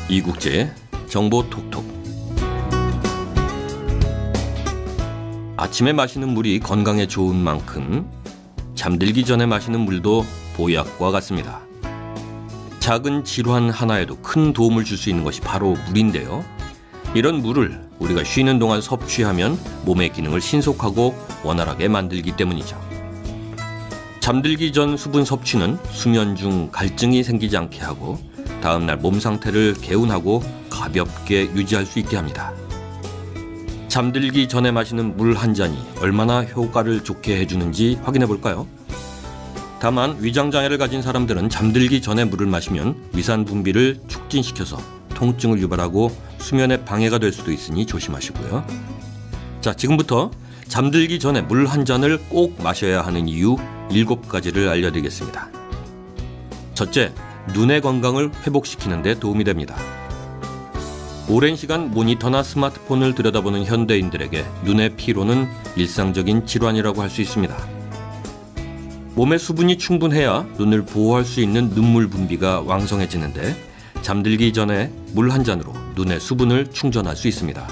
이국제의 정보 톡톡. 아침에 마시는 물이 건강에 좋은 만큼 잠들기 전에 마시는 물도 보약과 같습니다. 작은 질환 하나에도 큰 도움을 줄 수 있는 것이 바로 물인데요. 이런 물을 우리가 쉬는 동안 섭취하면 몸의 기능을 신속하고 원활하게 만들기 때문이죠. 잠들기 전 수분 섭취는 수면 중 갈증이 생기지 않게 하고 다음날 몸 상태를 개운하고 가볍게 유지할 수 있게 합니다. 잠들기 전에 마시는 물 한 잔이 얼마나 효과를 좋게 해주는지 확인해 볼까요? 다만 위장장애를 가진 사람들은 잠들기 전에 물을 마시면 위산 분비를 촉진시켜서 통증을 유발하고 수면에 방해가 될 수도 있으니 조심하시고요. 자, 지금부터 잠들기 전에 물 한 잔을 꼭 마셔야 하는 이유 7가지를 알려드리겠습니다. 첫째, 눈의 건강을 회복시키는 데 도움이 됩니다. 오랜 시간 모니터나 스마트폰을 들여다보는 현대인들에게 눈의 피로는 일상적인 질환이라고 할 수 있습니다. 몸에 수분이 충분해야 눈을 보호할 수 있는 눈물 분비가 왕성해지는데 잠들기 전에 물 한 잔으로 눈의 수분을 충전할 수 있습니다.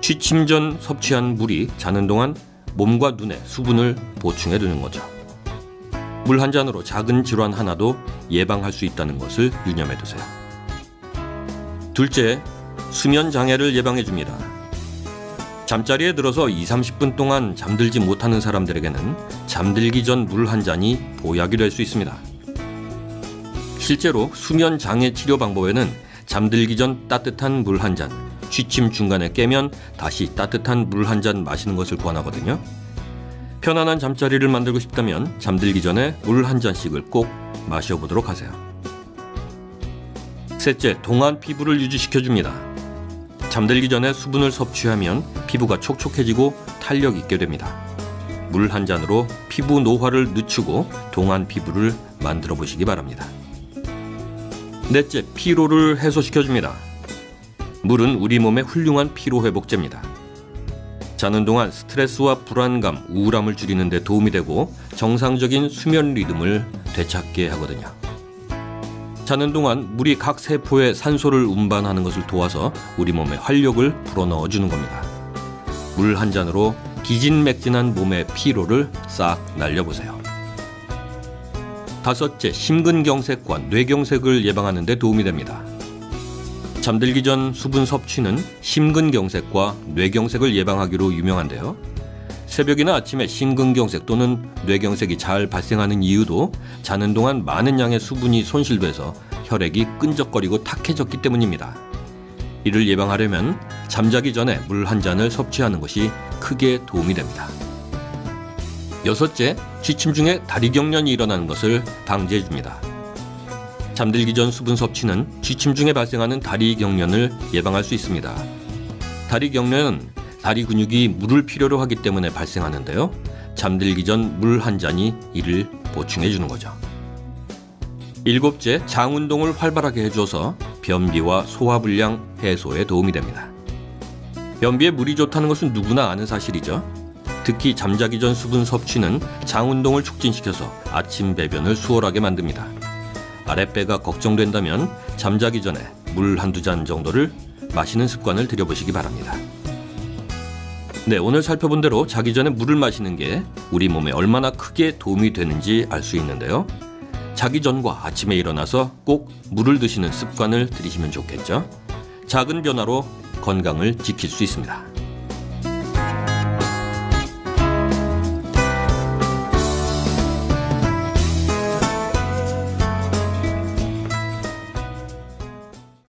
취침 전 섭취한 물이 자는 동안 몸과 눈에 수분을 보충해 두는 거죠. 물 한 잔으로 작은 질환 하나도 예방할 수 있다는 것을 유념해 두세요. 둘째, 수면 장애를 예방해 줍니다. 잠자리에 들어서 20-30분 동안 잠들지 못하는 사람들에게는 잠들기 전 물 한 잔이 보약이 될 수 있습니다. 실제로 수면 장애 치료 방법에는 잠들기 전 따뜻한 물 한 잔, 취침 중간에 깨면 다시 따뜻한 물 한 잔 마시는 것을 권하거든요. 편안한 잠자리를 만들고 싶다면 잠들기 전에 물 한 잔씩을 꼭 마셔보도록 하세요. 셋째, 동안 피부를 유지시켜줍니다. 잠들기 전에 수분을 섭취하면 피부가 촉촉해지고 탄력 있게 됩니다. 물 한 잔으로 피부 노화를 늦추고 동안 피부를 만들어 보시기 바랍니다. 넷째, 피로를 해소시켜줍니다. 물은 우리 몸의 훌륭한 피로회복제입니다. 자는 동안 스트레스와 불안감, 우울함을 줄이는 데 도움이 되고 정상적인 수면 리듬을 되찾게 하거든요. 자는 동안 물이 각 세포에 산소를 운반하는 것을 도와서 우리 몸에 활력을 불어넣어주는 겁니다. 물 한 잔으로 기진맥진한 몸의 피로를 싹 날려보세요. 다섯째, 심근경색과 뇌경색을 예방하는 데 도움이 됩니다. 잠들기 전 수분 섭취는 심근경색과 뇌경색을 예방하기로 유명한데요. 새벽이나 아침에 심근경색 또는 뇌경색이 잘 발생하는 이유도 자는 동안 많은 양의 수분이 손실돼서 혈액이 끈적거리고 탁해졌기 때문입니다. 이를 예방하려면 잠자기 전에 물 한 잔을 섭취하는 것이 크게 도움이 됩니다. 여섯째, 취침 중에 다리 경련이 일어나는 것을 방지해줍니다. 잠들기 전 수분 섭취는 취침 중에 발생하는 다리 경련을 예방할 수 있습니다. 다리 경련은 다리 근육이 물을 필요로 하기 때문에 발생하는데요. 잠들기 전 물 한 잔이 이를 보충해 주는 거죠. 일곱째, 장 운동을 활발하게 해줘서 변비와 소화불량 해소에 도움이 됩니다. 변비에 물이 좋다는 것은 누구나 아는 사실이죠. 특히 잠자기 전 수분 섭취는 장 운동을 촉진시켜서 아침 배변을 수월하게 만듭니다. 아랫배가 걱정된다면 잠자기 전에 물 한두 잔 정도를 마시는 습관을 들여보시기 바랍니다. 네, 오늘 살펴본 대로 자기 전에 물을 마시는 게 우리 몸에 얼마나 크게 도움이 되는지 알 수 있는데요. 자기 전과 아침에 일어나서 꼭 물을 드시는 습관을 들이시면 좋겠죠. 작은 변화로 건강을 지킬 수 있습니다.